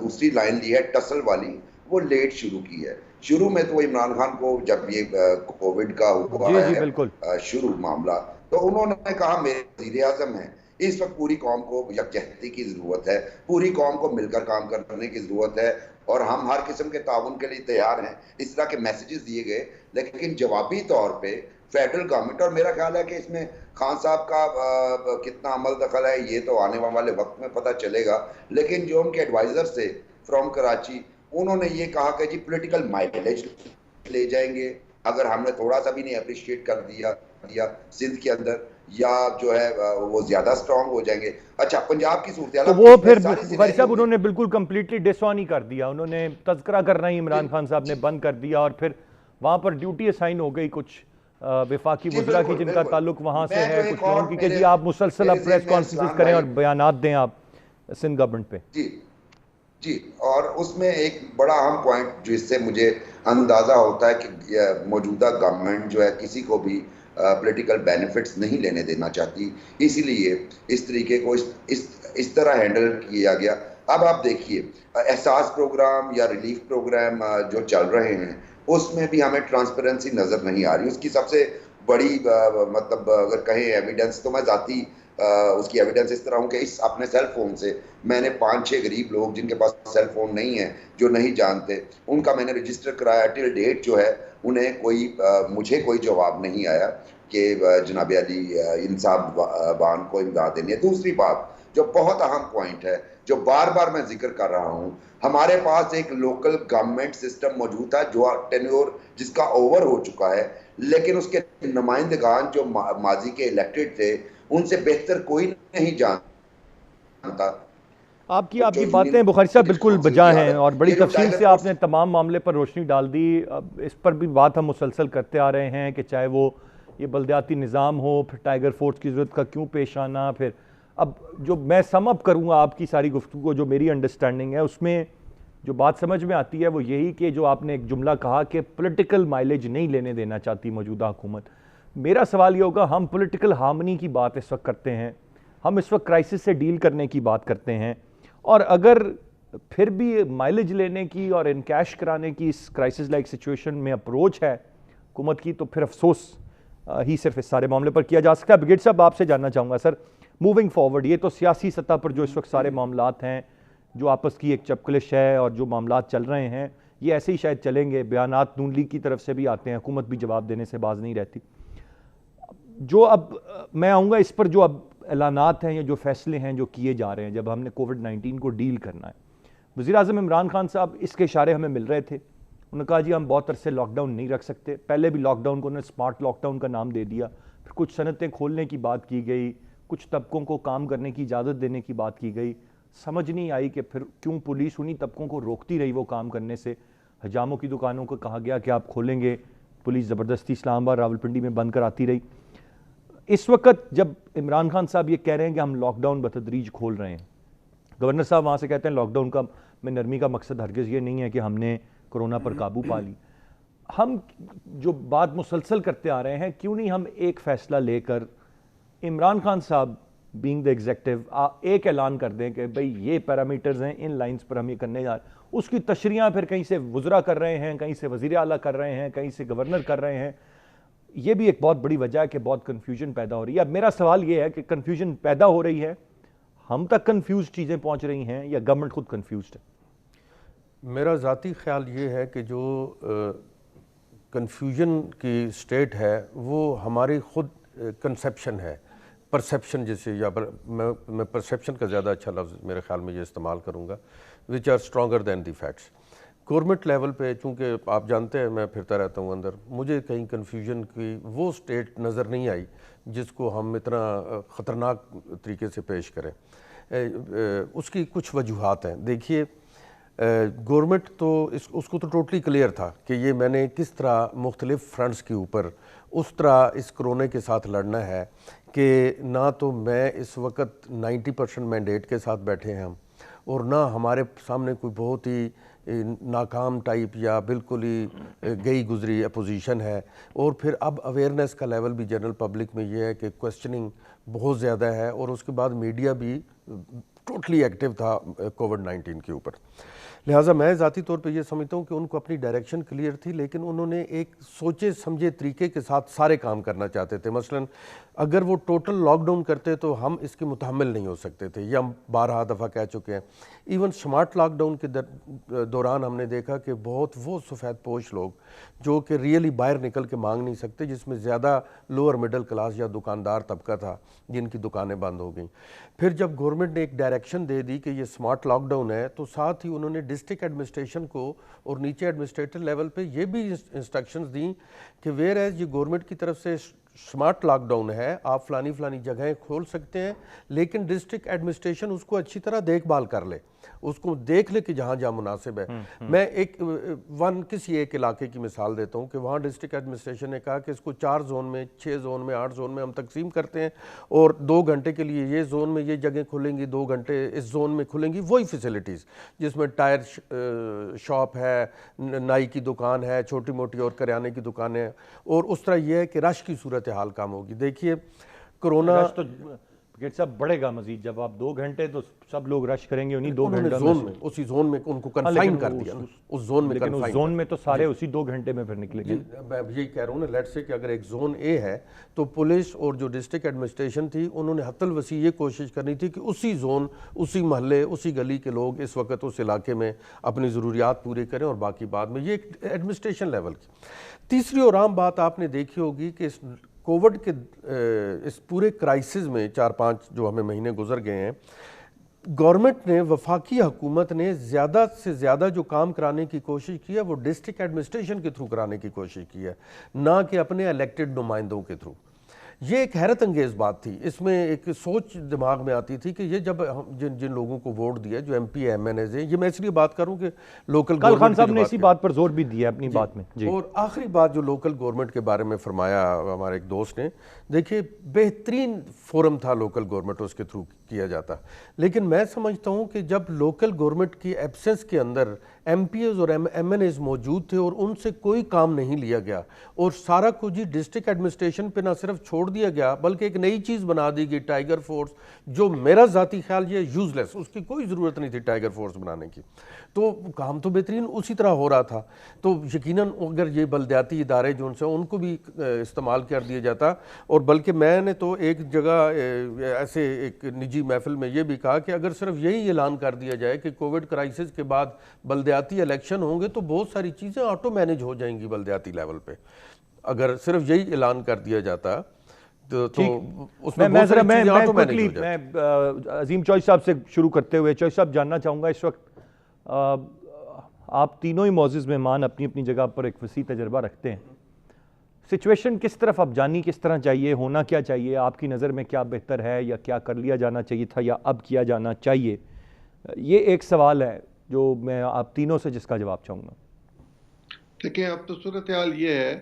دوسری لائن لی ہے ٹسل والی, وہ لیٹ شروع کی ہے. شروع میں تو عمران خان کو جب یہ کووڈ کا ہوا جی ہے بالکل. شروع معاملہ, تو انہوں نے کہا میرے وزیر اعظم ہیں, اس وقت پوری قوم کو یکجہتی کی ضرورت ہے, پوری قوم کو مل کر کام کرنے کی ضرورت ہے, اور ہم ہر قسم کے تعاون کے لیے تیار ہیں. اس طرح کے میسیجز دیے گئے. لیکن جوابی طور پہ فیڈرل گورنمنٹ, اور میرا خیال ہے کہ اس میں خان صاحب کا کتنا عمل دخل ہے یہ تو آنے والے وقت میں پتہ چلے گا, لیکن جو ان کے ایڈوائزر سے فرام کراچی, انہوں نے یہ کہا کہ جی پولیٹیکل مائلیج لے جائیں گے اگر ہم نے تھوڑا سا بھی نہیں اپریشیٹ کر دیا سندھ کے اندر, یا جو ہے وہ زیادہ سٹرونگ ہو جائیں گے. اچھا پنجاب کی صورتحال, تو وہ پھر بخاری صاحب انہوں نے بالکل کمپلیٹلی ڈس آن ہی کر دیا, انہوں نے تذکرہ کرنا ہی عمران خان صاحب نے بند کر دیا, اور پھر وہاں پر ڈیوٹی اسائن ہو گئی کچھ وفاقی وزراء کی جن کا تعلق وہاں سے ہے, کچھ لوگوں کی کہ جی آپ مسلسل اب پریس کانفرنسز کریں اور بیانات دیں آپ سندھ گورنمنٹ پہ. جی, اور اس میں ایک بڑا اہم پوائنٹ جس سے مجھے اندازہ ہوتا ہے کہ موجودہ گورنمنٹ جو ہے کسی کو بھی پولیٹیکل بینیفٹس نہیں لینے دینا چاہتی, اسی لیے اس طریقے کو اس طرح ہینڈل کیا گیا. اب آپ دیکھیے احساس پروگرام یا ریلیف پروگرام جو چل رہے ہیں, اس میں بھی ہمیں ٹرانسپیرنسی نظر نہیں آ رہی. اس کی سب سے بڑی مطلب اگر کہیں ایویڈنس, تو میں ذاتی اس کی ایویڈنس اس طرح ہوں کہ اس اپنے سیل فون سے میں نے 5-6 غریب لوگ جن کے پاس سیل فون نہیں ہیں, جو نہیں جانتے, ان کا میں نے رجسٹر کرایا. ٹل ڈیٹ جو ہے انہیں مجھے کوئی جواب نہیں آیا کہ جناب علی انصاف بان کو امداد دینی ہے. دوسری بات جو بہت اہم پوائنٹ ہے, جو بار بار میں ذکر کر رہا ہوں, ہمارے پاس ایک لوکل گورنمنٹ سسٹم موجود تھا جو ٹینیور جس کا اوور ہو چکا ہے, لیکن اس کے نمائندگان جو ماضی کے الیکٹڈ تھے ان سے بہتر کوئی نہیں جانتا. آپ کی باتیں بخاری صاحب بالکل بجا ہیں, اور بڑی تفصیل سے آپ نے تمام معاملے پر روشنی ڈال دی. اس پر بھی بات ہم مسلسل کرتے آ رہے ہیں کہ چاہے وہ یہ بلدیاتی نظام ہو, پھر ٹائیگر فورس کی ضرورت کا کیوں پیش آنا, پھر اب جو میں سم اپ کروں گا آپ کی ساری گفتگو, جو میری انڈرسٹینڈنگ ہے اس میں جو بات سمجھ میں آتی ہے وہ یہی کہ جو آپ نے ایک جملہ کہا کہ پولیٹیکل مائلیج نہیں لینے دینا چاہتی موجودہ حکومت. میرا سوال یہ ہوگا, ہم پولیٹیکل ہارمنی کی بات اس وقت کرتے ہیں, ہم اس وقت کرائسس سے ڈیل کرنے کی بات کرتے ہیں, اور اگر پھر بھی مائلیج لینے کی اور انکیش کرانے کی اس کرائسس لائک سچویشن میں اپروچ ہے حکومت کی, تو پھر افسوس ہی صرف اس سارے معاملے پر کیا جا سکتا ہے. بریگیڈ صاحب آپ سے جاننا چاہوں گا سر, موونگ فارورڈ, یہ تو سیاسی سطح پر جو اس وقت سارے معاملات ہیں, جو آپس کی ایک چپکلش ہے اور جو معاملات چل رہے ہیں, یہ ایسے ہی شاید چلیں گے. بیانات نون لیگ کی طرف سے بھی آتے ہیں, حکومت بھی جواب دینے سے باز نہیں رہتی. جو اب میں آؤں گا اس پر, جو اب اعلانات ہیں یا جو فیصلے ہیں جو کیے جا رہے ہیں جب ہم نے کووڈ-19 کو ڈیل کرنا ہے, وزیر اعظم عمران خان صاحب اس کے اشارے ہمیں مل رہے تھے. انہوں نے کہا جی ہم بہت عرصے لاک ڈاؤن نہیں رکھ سکتے. پہلے بھی لاک ڈاؤن کو انہوں نے اسمارٹ لاک ڈاؤن کا نام دے دیا, پھر کچھ صنعتیں کھولنے کی بات کی گئی, کچھ طبقوں کو کام کرنے کی اجازت دینے کی بات کی گئی. سمجھ نہیں آئی کہ پھر کیوں پولیس انہی طبقوں کو روکتی رہی وہ کام کرنے سے. حجاموں کی دکانوں کو کہا گیا کہ آپ کھولیں گے, پولیس زبردستی اسلام آباد راولپنڈی میں بند کراتی رہی. اس وقت جب عمران خان صاحب یہ کہہ رہے ہیں کہ ہم لاک ڈاؤن بتدریج کھول رہے ہیں, گورنر صاحب وہاں سے کہتے ہیں لاک ڈاؤن کا میں نرمی کا مقصد ہرگز یہ نہیں ہے کہ ہم نے کرونا پر قابو پا لی. ہم جو بات مسلسل کرتے آ رہے ہیں, کیوں نہیں ہم ایک فیصلہ لے کر عمران خان صاحب بینگ دا ایگزیکٹو ایک اعلان کر دیں کہ بھئی یہ پیرامیٹرز ہیں, ان لائنز پر ہم یہ کرنے جا رہے ہیں. اس کی تشریحاں پھر کہیں سے وزراء کر رہے ہیں, کہیں سے وزیر اعلیٰ کر رہے ہیں, کہیں سے گورنر کر رہے ہیں. یہ بھی ایک بہت بڑی وجہ ہے کہ بہت کنفیوژن پیدا ہو رہی ہے. اب میرا سوال یہ ہے کہ کنفیوژن پیدا ہو رہی ہے, ہم تک کنفیوز چیزیں پہنچ رہی ہیں, یا گورنمنٹ خود کنفیوزڈ ہے؟ میرا ذاتی خیال یہ ہے کہ جو کنفیوژن کی سٹیٹ ہے وہ ہماری خود کنسیپشن ہے, پرسیپشن جیسے, یا میں پرسیپشن کا زیادہ اچھا لفظ میرے خیال میں یہ استعمال کروں گا, which are stronger than the facts. Government level پہ چونکہ آپ جانتے ہیں میں پھرتا رہتا ہوں اندر, مجھے کہیں کنفیوژن کی وہ سٹیٹ نظر نہیں آئی جس کو ہم اتنا خطرناک طریقے سے پیش کریں. اس کی کچھ وجوہات ہیں. دیکھیے گورنمنٹ تو اس کو تو ٹوٹلی کلیئر تھا کہ یہ میں نے کس طرح مختلف فرنٹس کے اوپر اس طرح اس کرونے کے ساتھ لڑنا ہے کہ نہ تو میں اس وقت 90% مینڈیٹ کے ساتھ بیٹھے ہیں ہم, اور نہ ہمارے سامنے کوئی بہت ہی ناکام ٹائپ یا بالکل ہی گئی گزری اپوزیشن ہے. اور پھر اب اویئرنیس کا لیول بھی جنرل پبلک میں یہ ہے کہ کوسچننگ بہت زیادہ ہے, اور اس کے بعد میڈیا بھی ٹوٹلی ایکٹیو تھا کووڈ-19 کے اوپر. لہٰذا میں ذاتی طور پہ یہ سمجھتا ہوں کہ ان کو اپنی ڈائریکشن کلیئر تھی، لیکن انہوں نے ایک سوچے سمجھے طریقے کے ساتھ سارے کام کرنا چاہتے تھے. مثلاً اگر وہ ٹوٹل لاک ڈاؤن کرتے تو ہم اس کے متحمل نہیں ہو سکتے تھے، یہ ہم بارہا دفعہ کہہ چکے ہیں. ایون سمارٹ لاک ڈاؤن کے دوران ہم نے دیکھا کہ بہت وہ سفید پوش لوگ جو کہ ریئلی باہر نکل کے مانگ نہیں سکتے، جس میں زیادہ لوور مڈل کلاس یا دکاندار طبقہ تھا جن کی دکانیں بند ہو گئیں. پھر جب گورنمنٹ نے ایک ڈائریکشن دے دی کہ یہ سمارٹ لاک ڈاؤن ہے، تو ساتھ ہی انہوں نے ڈسٹرکٹ ایڈمنسٹریشن کو اور نیچے ایڈمنسٹریٹر لیول پہ یہ بھی انسٹرکشنز دیں کہ ویئر ایز یہ گورنمنٹ کی طرف سے سمارٹ لاک ڈاؤن ہے، آپ فلانی جگہیں کھول سکتے ہیں، لیکن ڈسٹرکٹ ایڈمنسٹریشن اس کو اچھی طرح دیکھ بھال کر لے، اس کو دیکھ لے کہ جہاں جہاں مناسب ہے. میں کسی ایک علاقے کی مثال دیتا ہوں کہ وہاں ڈسٹرکٹ ایڈمنسٹریشن نے کہا کہ اس کو 4 زون میں، 6 زون میں، 8 زون میں ہم تقسیم کرتے ہیں، اور 2 گھنٹے کے لیے یہ زون میں یہ جگہیں کھلیں گی، 2 گھنٹے اس زون میں کھلیں گی وہی فیسلٹیز جس میں ٹائر شاپ ہے، نائی کی دکان ہے، چھوٹی موٹی اور کریانے کی دکانیں، اور اس طرح یہ ہے کہ رش کی صورتحال کم ہوگی. دیکھیے کورونا رش تو ڈاکٹر صاحب بڑھے گا مزید، جب آپ 2 گھنٹے تو سب لوگ رش کریں گے انہیں 2 گھنٹوں زون میں، اسی زون میں ان کو کنفائن کر دیا، اس زون میں لیکن اس زون میں تو سارے اسی 2 گھنٹے میں پھر نکلیں گے. میں یہی کہہ رہا ہوں نا، لیٹ سے کہ اگر ایک زون اے ہے تو پولیس اور جو ڈسٹرکٹ ایڈمنسٹریشن تھی انہوں نے حتی الوسیع یہ کوشش کرنی تھی کہ اسی زون، اسی محلے، اسی گلی کے لوگ اس وقت اس علاقے میں اپنی ضروریات پورے کریں، اور باقی بعد میں. یہ ایک ایڈمنسٹریشن لیول کی. تیسری اور عام بات آپ نے دیکھی ہوگی کہ کووڈ کے اس پورے کرائسس میں 4-5 جو ہمیں مہینے گزر گئے ہیں، گورنمنٹ نے، وفاقی حکومت نے زیادہ سے زیادہ جو کام کرانے کی کوشش کی ہے وہ ڈسٹرکٹ ایڈمنسٹریشن کے تھرو کرانے کی کوشش کی ہے، نہ کہ اپنے الیکٹڈ نمائندوں کے تھرو. یہ ایک حیرت انگیز بات تھی. اس میں ایک سوچ دماغ میں آتی تھی کہ یہ جب جن لوگوں کو ووٹ دیا، جو M P M N As ہیں، یہ میں اس لیے بات کروں کہ لوکل کل خان صاحب نے اسی بات پر زور بھی دیا اپنی بات میں. اور آخری بات جو لوکل گورنمنٹ کے بارے میں فرمایا ہمارے ایک دوست نے، دیکھیے بہترین فورم تھا لوکل گورنمنٹ، اس کے تھرو کیا جاتا. لیکن میں سمجھتا ہوں کہ جب لوکل گورنمنٹ کی ایبسنس کے اندر ایم پی ایز اور ایم این ایز موجود تھے اور ان سے کوئی کام نہیں لیا گیا، اور سارا کچھ ہی ڈسٹرکٹ ایڈمنسٹریشن پہ نہ صرف چھوڑ دیا گیا بلکہ ایک نئی چیز بنا دی گئی، ٹائیگر فورس، جو میرا ذاتی خیال یہ یوزلیس، اس کی کوئی ضرورت نہیں تھی ٹائیگر فورس بنانے کی. تو کام تو بہترین اسی طرح ہو رہا تھا. تو یقیناً اگر یہ بلدیاتی ادارے جو ان کو بھی استعمال کر دیا جاتا، اور بلکہ میں نے تو ایک جگہ ایسے ایک نجی محفل میں یہ بھی کہا کہ اگر صرف یہی اعلان کر دیا جائے کہ کووڈ کرائسس کے بعد بلدیاتی الیکشن ہوں گے تو بہت ساری چیزیں آٹو مینج ہو جائیں گی بلدیاتی لیول پہ. اگر صرف یہی اعلان کر دیا جاتا تو اس میں بہت ساری چیزیں آٹو مینج ہو جاتی. میں عظیم چوئی صاحب سے شروع کرتے ہوئے، چوئی صاحب جاننا چاہوں گا، اس وقت آپ تینوں ہی معزز مہمان اپنی اپنی جگہ پر ایک وسیع تجربہ رکھتے ہیں، سچویشن کس طرف اب جانی کس طرح چاہیے، ہونا کیا چاہیے، آپ کی نظر میں کیا بہتر ہے، یا کیا کر لیا جانا چاہیے تھا یا اب کیا جانا چاہیے؟ یہ ایک سوال ہے جو میں آپ تینوں سے جس کا جواب چاہوں گا. دیکھیں، اب تو صورتحال یہ ہے،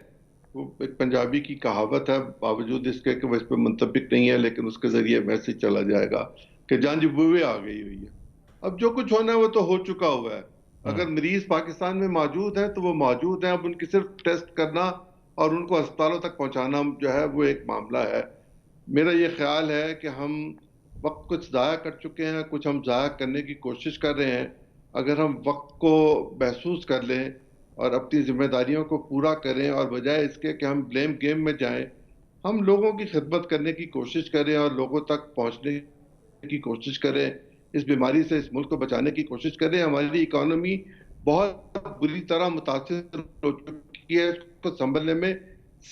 وہ ایک پنجابی کی کہاوت ہے، باوجود اس کے کہ وہ اس پہ منطبق نہیں ہے، لیکن اس کے ذریعے میسج چلا جائے گا کہ جانج بوئے آ گئی ہوئی ہے. اب جو کچھ ہونا ہے وہ تو ہو چکا ہوا ہے. اگر مریض پاکستان میں موجود ہیں تو وہ موجود ہیں، اب ان کی صرف ٹیسٹ کرنا اور ان کو اسپتالوں تک پہنچانا جو ہے وہ ایک معاملہ ہے. میرا یہ خیال ہے کہ ہم وقت کچھ ضائع کر چکے ہیں، کچھ ہم ضائع کرنے کی کوشش کر رہے ہیں. اگر ہم وقت کو محسوس کر لیں اور اپنی ذمہ داریوں کو پورا کریں، اور بجائے اس کے کہ ہم بلیم گیم میں جائیں، ہم لوگوں کی خدمت کرنے کی کوشش کریں اور لوگوں تک پہنچنے کی کوشش کریں، اس بیماری سے اس ملک کو بچانے کی کوشش کریں. ہماری اکانومی بہت بری طرح متاثر ہو چکی ہے، اس کو سنبھلنے میں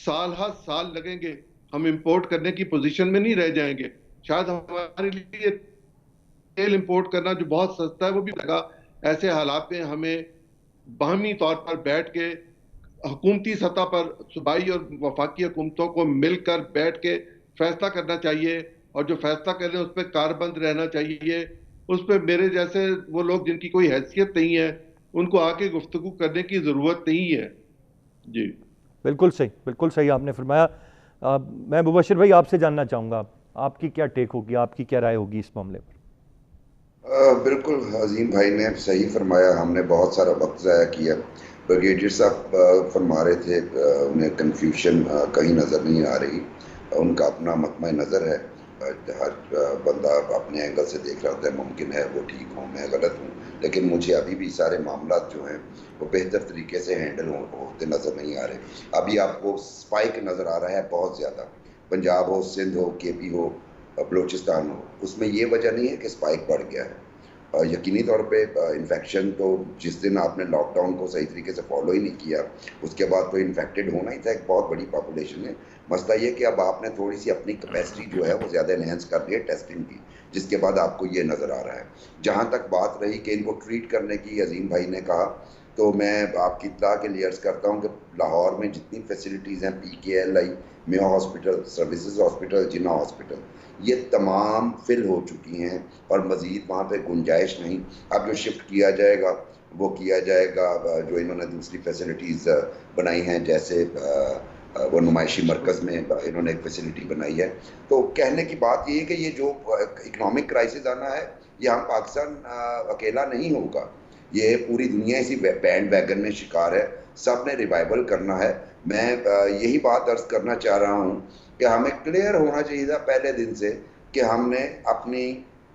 سال ہر سال لگیں گے. ہم امپورٹ کرنے کی پوزیشن میں نہیں رہ جائیں گے. شاید ہمارے لیے تیل امپورٹ کرنا جو بہت سستا ہے وہ بھی لگا. ایسے حالات میں ہمیں باہمی طور پر بیٹھ کے حکومتی سطح پر صوبائی اور وفاقی حکومتوں کو مل کر بیٹھ کے فیصلہ کرنا چاہیے، اور جو فیصلہ کر رہے ہیں اس پہ کاربند رہنا چاہیے. اس پہ میرے جیسے وہ لوگ جن کی کوئی حیثیت نہیں ہے ان کو آ کے گفتگو کرنے کی ضرورت نہیں ہے. جی بالکل صحیح آپ نے فرمایا. میں مبشر بھائی آپ سے جاننا چاہوں گا، آپ کی کیا ٹیک ہوگی، آپ کی کیا رائے ہوگی اس معاملے پر؟ بالکل عظیم بھائی نے صحیح فرمایا. ہم نے بہت سارا وقت ضائع کیا. بریگیڈیئر صاحب فرما رہے تھے انہیں کنفیوژن کہیں نظر نہیں آ رہی، ان کا اپنا مطمع نظر ہے. ہر بندہ اپنے اینگل سے دیکھ رہا ہوتا ہے، ممکن ہے وہ ٹھیک ہوں، میں غلط ہوں، لیکن مجھے ابھی بھی سارے معاملات جو ہیں وہ بہتر طریقے سے ہینڈل ہوتے نظر نہیں آ رہے. ابھی آپ کو اسپائک نظر آ رہا ہے بہت زیادہ، پنجاب ہو، سندھ ہو، کے پی ہو، بلوچستان ہو، اس میں یہ وجہ نہیں ہے کہ اسپائک بڑھ گیا ہے. یقینی طور پہ انفیکشن تو جس دن آپ نے لاک ڈاؤن کو صحیح طریقے سے فالو ہی نہیں کیا، اس کے بعد تو انفیکٹڈ ہونا ہی تھا، ایک بہت بڑی پاپولیشن ہے. مسئلہ یہ کہ اب آپ نے تھوڑی سی اپنی کیپیسٹی جو ہے وہ زیادہ انہینس کر دی ہے ٹیسٹنگ کی، جس کے بعد آپ کو یہ نظر آ رہا ہے. جہاں تک بات رہی کہ ان کو ٹریٹ کرنے کی، عظیم بھائی نے کہا، تو میں آپ کی اطلاع کے لیے عرض کرتا ہوں کہ لاہور میں جتنی فیسلٹیز ہیں، پی کے ایل آئی، میو ہاسپٹل، سروسز ہاسپٹل، جنا ہاسپٹل، یہ تمام فل ہو چکی ہیں اور مزید وہاں پہ گنجائش نہیں. اب جو شفٹ کیا جائے گا وہ کیا جائے گا، جو انہوں نے دوسری فیسلٹیز بنائی ہیں، جیسے وہ نمائشی مرکز میں انہوں نے ایک فیسلٹی بنائی ہے. تو کہنے کی بات یہ ہے کہ یہ جو اکنامک کرائسس آنا ہے، یہ ہم پاکستان اکیلا نہیں ہوگا، یہ پوری دنیا اسی بینڈ ویگن میں شکار ہے. سب نے ریوائول کرنا ہے. میں یہی بات عرض کرنا چاہ رہا ہوں کہ ہمیں کلیئر ہونا چاہیے تھا پہلے دن سے کہ ہم نے اپنی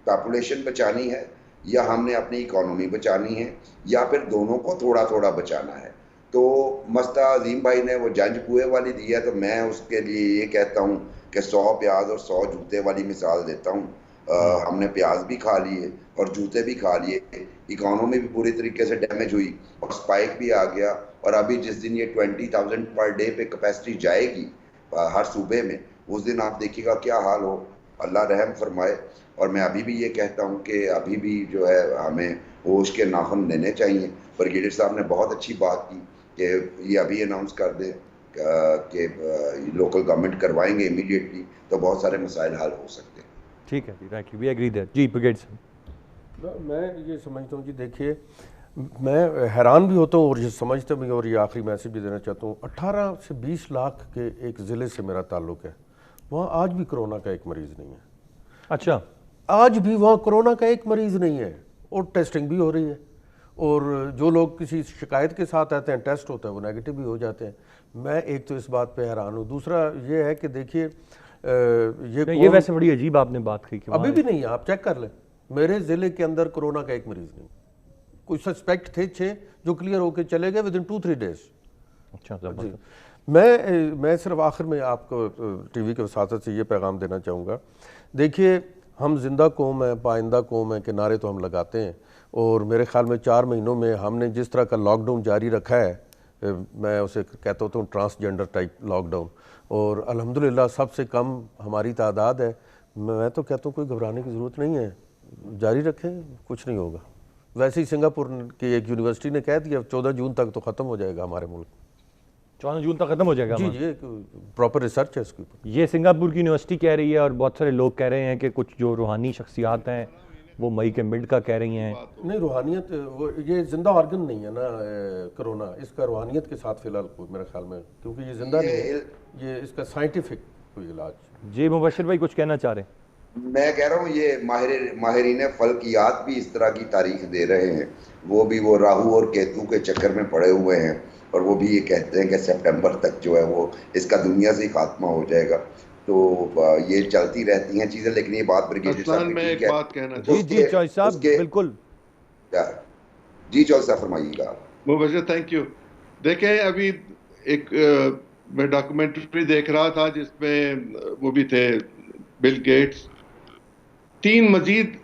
پاپولیشن بچانی ہے، یا ہم نے اپنی اکانومی بچانی ہے، یا پھر دونوں کو تھوڑا تھوڑا بچانا ہے. تو مسئلہ عظیم بھائی نے وہ جنج پوئے والی دی ہے، تو میں اس کے لیے یہ کہتا ہوں کہ 100 پیاز اور 100 جوتے والی مثال دیتا ہوں. ہم نے پیاز بھی کھا لیے اور جوتے بھی کھا لیے، اکانومی بھی پوری طریقے سے ڈیمیج ہوئی اور اسپائک بھی آ گیا. اور ابھی جس دن یہ 20,000 پر ڈے پہ کیپیسٹی جائے گی ہر صوبے میں، اس دن آپ دیکھیے گا کیا حال ہو. اللہ رحم فرمائے. اور میں ابھی بھی یہ کہتا ہوں کہ ابھی بھی جو ہے ہمیں ہوش کے ناخن لینے چاہیے. بریگیڈیئر صاحب نے بہت اچھی بات کی کہ یہ ابھی اناؤنس کر دیں کہ لوکل گورنمنٹ کروائیں گے امیڈیٹلی، تو بہت سارے مسائل حل ہو سکتے ہیں. ٹھیک ہے جی، thank you, we agree that. جی بریگیڈ صاحب. میں یہ سمجھتا ہوں جی، دیکھیے میں حیران بھی ہوتا ہوں اور یہ سمجھتا بھی، اور یہ آخری میسیج بھی دینا چاہتا ہوں. 18 سے 20 لاکھ کے ایک ضلع سے میرا تعلق ہے، وہاں آج بھی کرونا کا ایک مریض نہیں ہے. اچھا، آج بھی وہاں کرونا کا ایک مریض نہیں ہے، اور ٹیسٹنگ بھی ہو رہی ہے، اور جو لوگ کسی شکایت کے ساتھ آتے ہیں، ٹیسٹ ہوتا ہے، وہ نیگیٹو بھی ہو جاتے ہیں. میں ایک تو اس بات پہ حیران ہوں. دوسرا یہ ہے کہ دیکھیے یہ ویسے بڑی عجیب آپ نے بات کی کہ ابھی بھی نہیں ہے. آپ چیک کر لیں، میرے ضلع کے اندر کرونا کا ایک مریض نہیں. کچھ سسپیکٹ تھے 6 جو کلیئر ہو کے چلے گئے ودن 2-3 ڈیز. اچھا، جی، میں صرف آخر میں آپ کو ٹی وی کے وساطت سے یہ پیغام دینا چاہوں گا. دیکھیے ہم زندہ قوم ہیں، پائندہ قوم ہے، کہ نعرے تو ہم لگاتے ہیں، اور میرے خیال میں 4 مہینوں میں ہم نے جس طرح کا لاک ڈاؤن جاری رکھا ہے، میں اسے کہتا ہوتا ہوں ٹرانسجینڈر ٹائپ لاک ڈاؤن، اور الحمدللہ سب سے کم ہماری تعداد ہے. میں تو کہتا ہوں کوئی گھبرانے کی ضرورت نہیں ہے، جاری رکھیں، کچھ نہیں ہوگا. ویسے ہی سنگاپور کی ایک یونیورسٹی نے کہہ دیا 14 جون تک تو ختم ہو جائے گا ہمارے ملک. 14 جون تک ختم ہو جائے گا؟ جی جی، پراپر ریسرچ ہے اس کے اوپر. یہ سنگاپور کی یونیورسٹی کہہ رہی ہے، اور بہت سارے لوگ کہہ رہے ہیں کہ کچھ جو روحانی شخصیات ہیں وہ مئی کے مڈ کا کہہ رہی ہیں. نہیں، روحانیت یہ زندہ آرگن نہیں ہے نا کرونا، اس کا روحانیت کے ساتھ فی الحال میرے خیال میں، کیونکہ یہ زندہ نہیں ہے، یہ اس کا سائنٹیفک کوئی علاج. جی مبشر بھائی کچھ کہنا چاہ رہے ہیں؟ میں کہہ رہا ہوں یہ ماہرین فلکیات بھی اس طرح کی تاریخ دے رہے ہیں. وہ راہو اور کیتو کے چکر میں پڑے ہوئے ہیں، اور وہ بھی یہ کہتے ہیں کہ سپٹمبر تک جو ہے وہ اس کا دنیا سے ہی خاتمہ ہو جائے گا. تو یہ چلتی رہتی ہیں چیزیں. لیکن یہ بات بریگیڈیئر صاحب میں کی ایک ٹھیک ہے. بات کہنا جی چوائس صاحب بالکل. جی چوائس صاحب فرمائیے گا. مبشر تھینک یو. دیکھیں ابھی ایک میں ڈاکومنٹری دیکھ رہا تھا جس میں وہ بھی تھے بل گیٹس. 3 مزید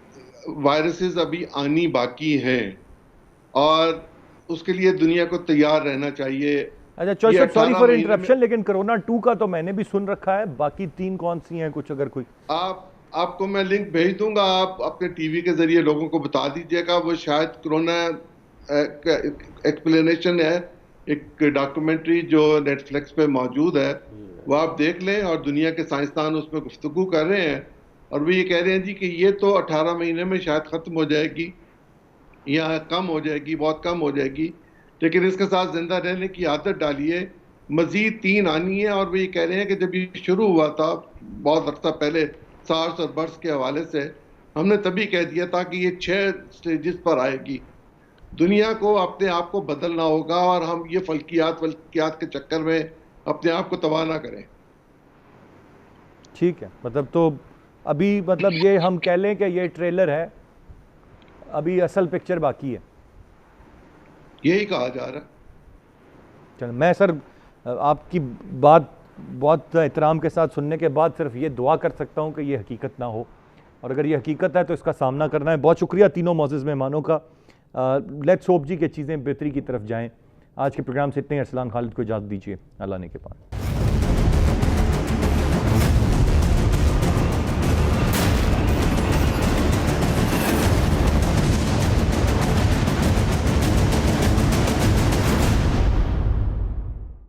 وائرسز ابھی آنی باقی ہیں، اور اس کے لیے دنیا کو تیار رہنا چاہیے. اچھا چوائس صاحب، سوری فار انٹرپشن، لیکن کرونا 2 کا تو میں نے بھی سن رکھا ہے، باقی 3 کون سی ہیں؟ کچھ اگر کوئی آپ کو میں لنک بھیج دوں گا، آپ اپنے ٹی وی کے ذریعے لوگوں کو بتا دیجیے گا. وہ شاید کرونا ایکسپلینیشن ہے، ایک ڈاکومنٹری جو نیٹ فلکس پہ موجود ہے، وہ آپ دیکھ لیں. اور دنیا کے سائنسدان اس میں گفتگو کر رہے ہیں، اور وہ یہ کہہ رہے ہیں جی کہ یہ تو 18 مہینے میں شاید ختم ہو جائے گی، یا کم ہو جائے گی، بہت کم ہو جائے گی، لیکن اس کے ساتھ زندہ رہنے کی عادت ڈالیے. مزید 3 آنی ہے. اور وہ یہ کہہ رہے ہیں کہ جب یہ شروع ہوا تھا بہت عرصہ پہلے سارس اور برس کے حوالے سے، ہم نے تبھی کہہ دیا تھا کہ یہ 6 سٹیجز پر آئے گی. دنیا کو اپنے آپ کو بدلنا ہوگا، اور ہم یہ فلکیات کے چکر میں اپنے آپ کو تباہ نہ کریں. ٹھیک ہے، مطلب تو ابھی مطلب یہ ہم کہہ لیں کہ یہ ٹریلر ہے, ابھی اصل پکچر باقی ہے. یہی کہا جا رہا ہے. چلو میں سر آپ کی بات بہت احترام کے ساتھ سننے کے بعد صرف یہ دعا کر سکتا ہوں کہ یہ حقیقت نہ ہو, اور اگر یہ حقیقت ہے تو اس کا سامنا کرنا ہے. بہت شکریہ تینوں معزز مہمانوں کا. لیٹس ہوپ جی کہ چیزیں بہتری کی طرف جائیں. آج کے پروگرام سے اتنے. ارسلان خالد کو اجازت دیجیے. اللہ نے کے پاس.